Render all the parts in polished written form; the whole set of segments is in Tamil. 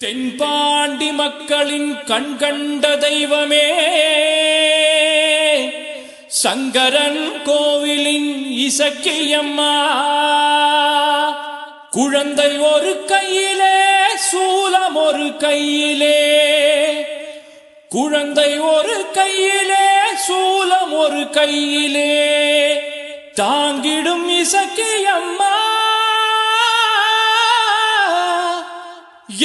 தென்பாண்டி மக்களின் கண்கண்ட தெய்வமே சங்கரன் கோவிலின் இசக்கியம்மா குழந்தை ஒரு கையிலே சூலம் ஒரு கையிலே குழந்தை ஒரு கையிலே சூலம் ஒரு கையிலே தாங்கிடும் இசக்கியம்மா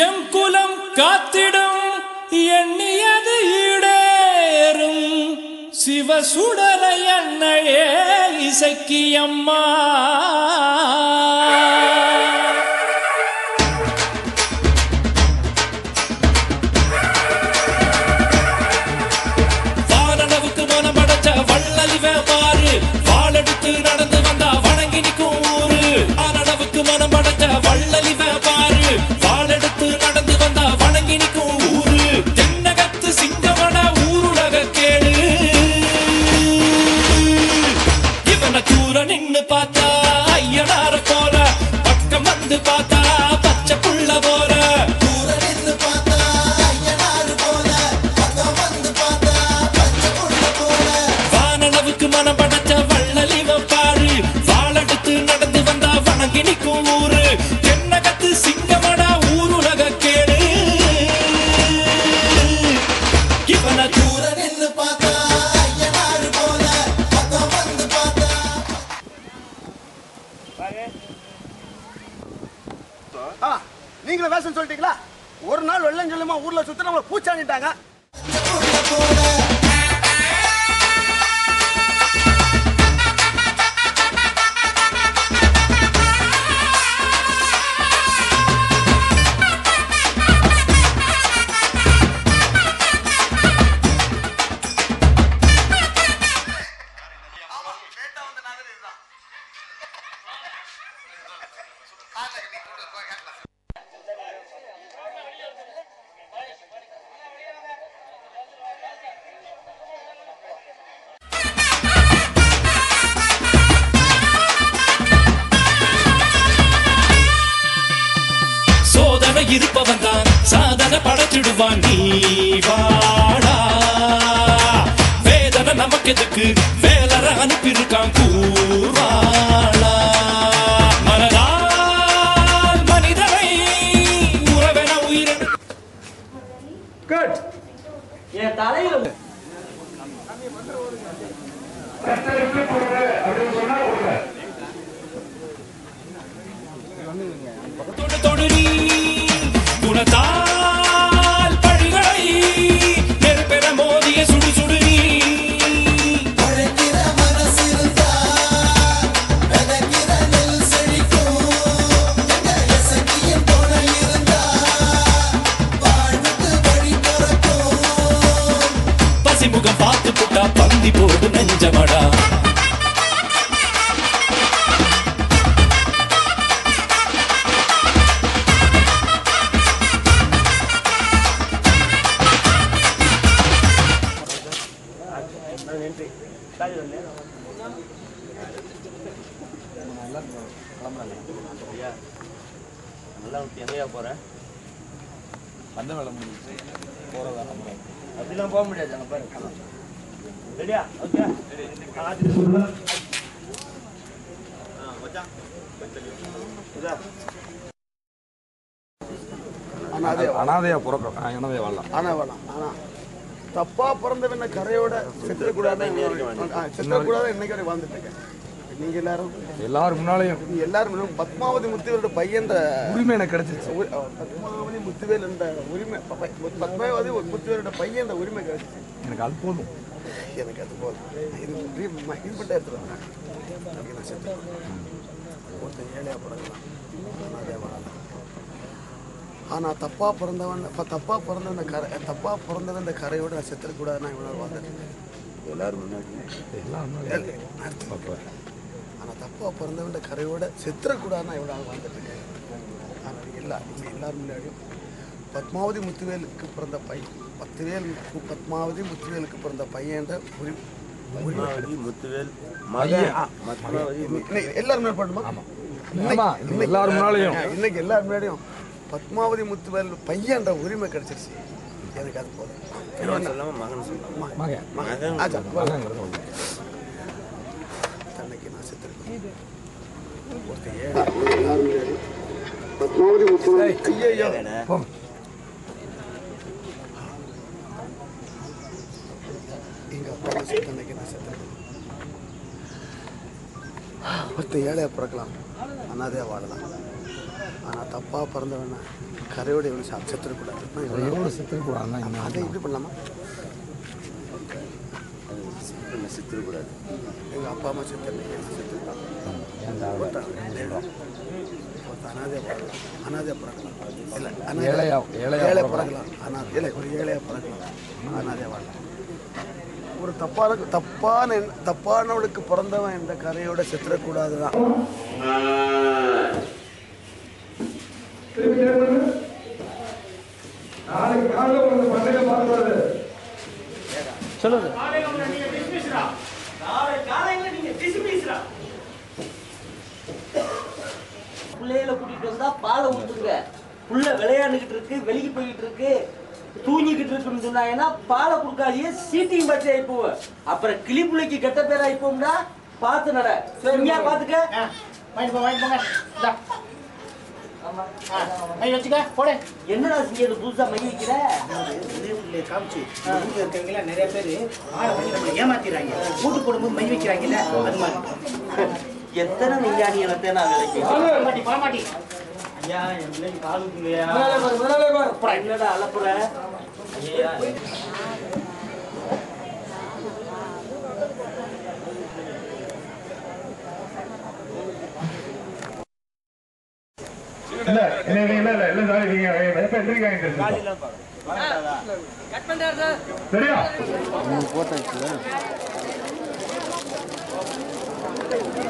எம் குலம் காத்திடும் எண்ணியது ஈடேறும் சிவசுடலை அன்னையே இசக்கியம்மா வானளவுக்கு மனமடைச்ச வள்ளலிவ பாரு வாளெடுத்து நடந்து வந்தா வணங்கி நிற்கும் ஊரு வானளவுக்கு மனமடைச்ச வள்ளலிவ பாரு வாளெடுத்து நடந்து வந்தா வணங்கி நிற்கும் ஊரு தென்னகத்து சிங்கமன ஊருலக கேளு இவனை தூர நின்னு பார்த்தா ஐயனார போல பக்கம் வந்து பார்த்தா பச்சை புள்ள போல வானளவுக்கு மனம் படைச்ச வள்ளலிவ பாரு வாளெடுத்து நடந்து வந்தா வணங்கி நிற்கும் ஊரு தென்னகத்து சிங்கமன ஊருலக கேளு இவனை தூர நின்னு பார்த்தா ஐயனாரு போல பக்கம் வந்து பார்த்தா நீங்களும் வேஷம் சொல்லிட்டீங்களா? ஒரு நாள் வெள்ளம் சொல்லுமா ஊர்ல சுத்தி நம்மள பூச்சாண்டிட்டாங்க. இருப்பவன் தான் சாதனை படைச்சிடுவான் நீ வாடா வேதனை நமக்கு எதுக்கு வேலர அனுப்பியிருக்கான் கூவாளா மனதால் மனிதனை உறவென உயிரென என் தலையில் தொடு நீ குணத்தால் பழிகளை நெருப்பெற மோதிய சுடு சுடு நீ பசிமுகம் பார்த்து புட்டா பந்தி போடு நெஞ்சமடா எங்கயா போறேன் அந்த வேலை முடிஞ்சு போறதா அப்படிலாம் போக முடியாது அங்க பாரு ரெடியா ஓகே அனாதையா பிறக்கும் அனாதை வாழலாம் ஆனா தப்பா பிறந்தவன கரையோட செத்துக்கூடாது இன்னைக்கு வரை வாழ்ந்துட்டு இருக்கேன். நீங்க எல்லாரும் முன்னாலையும் எல்லாரும் பத்மாவதி முத்துவேலோட பையன் உரிமை எனக்கு கிடைச்சிச்சு. பத்மாவதி முத்துவேல் என்ற உரிமை பத்மாவதி முத்துவேலோட பையன் என்ற உரிமை கிடைச்சிச்சு. எனக்கு அது போதும். எனக்கு அது போதும். இது மட்டும் எடுத்துருவேன். நான் செத்து ஒருத்தன் ஏழையா பிறக்கலாம் அதே வாழலாம். ஆனா தப்பா பிறந்தவன் இந்த கரையோட நான் செத்துக்கூடாதுன்னா இவ்வளோ வாழ்ந்துட்டு எல்லாரும் ஆனால் தப்பா பிறந்தவன் கரையோட செத்துறக்கூடாதுன்னா எவ்வளோ நாள் வாழ்ந்துட்டு இருக்கேன். ஆனால் எல்லாரும் முன்னாடியும் பத்மாவதி முத்துவேலுக்கு பிறந்த பையன் பத்மாவதி முத்துவேலுக்கு பிறந்த பையன்ற முத்துவேல் எல்லாரும் எல்லாரும் முன்னாலையும் இன்னைக்கு எல்லாரும் முன்னாடியும் பத்மாவதி முத்துவேல் பையன்ற உரிமை கிடைச்சிருச்சு. எனக்கு அது போதும். தன்னைக்கு நான் செத்துருக்கேன். பத்மாவதி முத்துவேல் ஐயோ எங்க அப்பா தன்னைக்கு நான் செத்துருக்கேன். ஒருத்தர் ஏழையாக பிறக்கலாம், அனாதையாக வாழலாம். ஆனால் தப்பாக பிறந்தவன கரையோட எவ்வளோ செத்துடக்கூடாது. எவ்வளோ செத்துக்கூடாது அதை இப்படி பண்ணலாமா? செத்துக்கூடாது. எங்கள் அப்பா அம்மா செத்துருக்காங்க. அனாதையாக பிறக்கலாம், அனாதையாக பிறக்கலாம். இல்லை ஏழையாக பிறக்கலாம், அனாதை இல்லை ஒரு ஏழையாக பிறக்கலாம், அனாதையாக வாழலாம். ஒரு தப்பானவனுக்கு பிறந்தவன் என்ற கரையோட செத்துடக்கூடாதுதான். சொல்லுங்க. பிள்ளைகளை கூட்டிட்டு வந்தா பாலை ஊத்துங்க. புள்ள விளையாண்டுகிட்டு இருக்கு, வெளியே போயிட்டு இருக்கு, தூங்கிக்கிட்டு இருக்குன்னு சொன்னாங்கன்னா பாலை கொடுக்காதே, சீட்டிங் பற்றி ஆயிப்போம். அப்புறம் கிளி பிள்ளைக்கு கெட்ட பேர் ஆயிப்போம்னா பார்த்து நட. சரியா பாத்துக்க. என்னடா செஞ்சது புதுசா மை வைக்கிற? காமிச்சு இருக்கவங்க நிறைய பேரு ஏமாத்திடுறாங்க. கூட்டு போடும்போது மை வைக்கிறாங்கல்ல, அது மாதிரி. எத்தனை விஞ்ஞானி எனக்கு நான் பாமாட்டி ஐயா, என் பிள்ளைக்கு பால் ஊத்துங்கய்யா. என்னடா அலப்புற?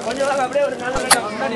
கொஞ்சம் அப்படியே ஒரு நாள் முன்னாடி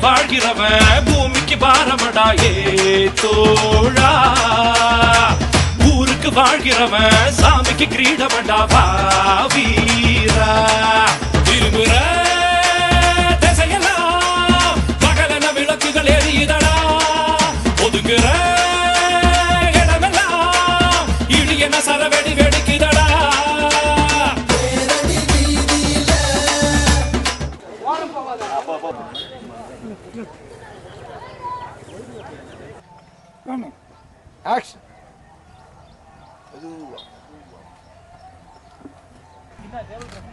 வாழ்கிறவன் பூமிக்கு பாரமடா ஏ தோழா. ஊருக்கு வாழ்கிறவன் சாமிக்கு கிரீடமடா வீரா. திரும்புற திசையெல்லாம் பகலன விளக்குகள் எரியுதடா. ஒதுங்குற இடமெல்லாம் இடியன சரவெடி வெடிக்குதடா. ஆக்ஷன்.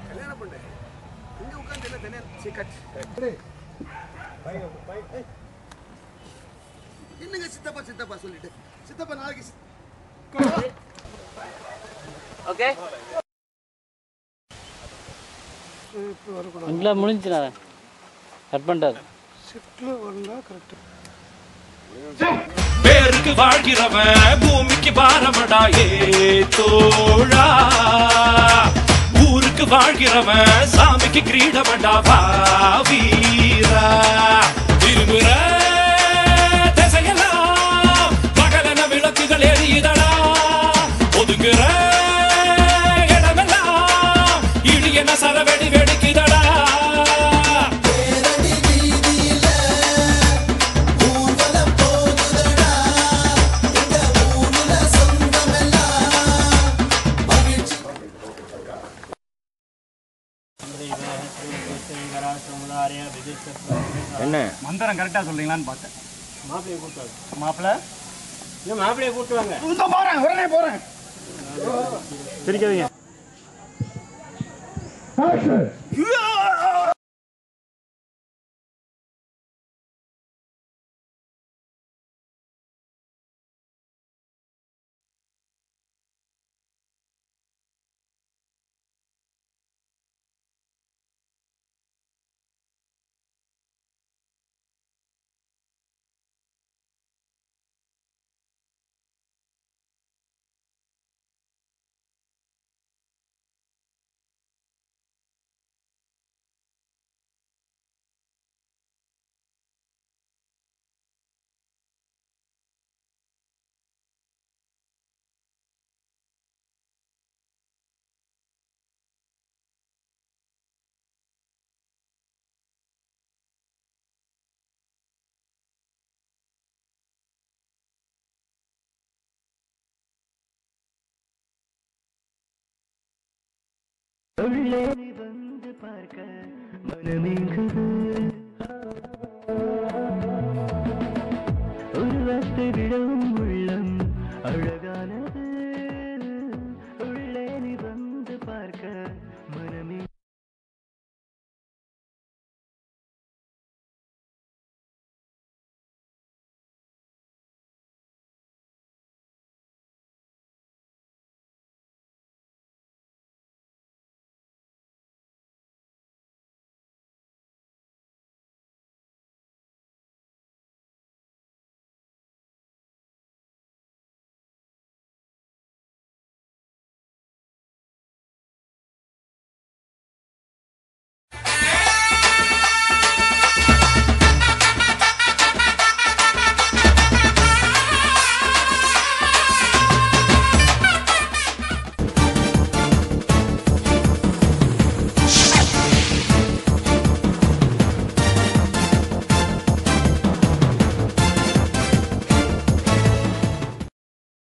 கல்யாணம் பண்ணு. இங்க உட்கார்ந்து இல்ல தனியா சிக்கட். என்னங்க சித்தப்பா சொல்லிட்டு. சித்தப்பா நாளைக்கு ஓகே. இங்களா முடிஞ்சுனா கட் பண்ணிட்டாரு. ஷிஃப்ட்ல வந்தா கரெக்ட். பேருக்கு வாழ்கிறவன் பூமிக்கு பாரமடா ஏ தோழா. ஊருக்கு வாழ்கிறவன் சாமிக்கு கிரீடமடா வீரா. திரும்புற திசையெல்லாம் பகலன விளக்குகள் எரியுதடா. ஒதுங்குற இடமெல்லாம் இடியன சரவெடி வெடிக்குதடா. என்ன மந்திரம் கரெக்டா சொல்றீங்களான்னு பார்த்தேன். மாப்பிள்ளை இன்னும் மாப்பிள்ளையை கூட்டு வாங்க. போறேன், உடனே போறேன். சிரிக்காதீங்க. வந்து பார்க்க மனமேங்குது ஒரு வார்த்தை விடவும்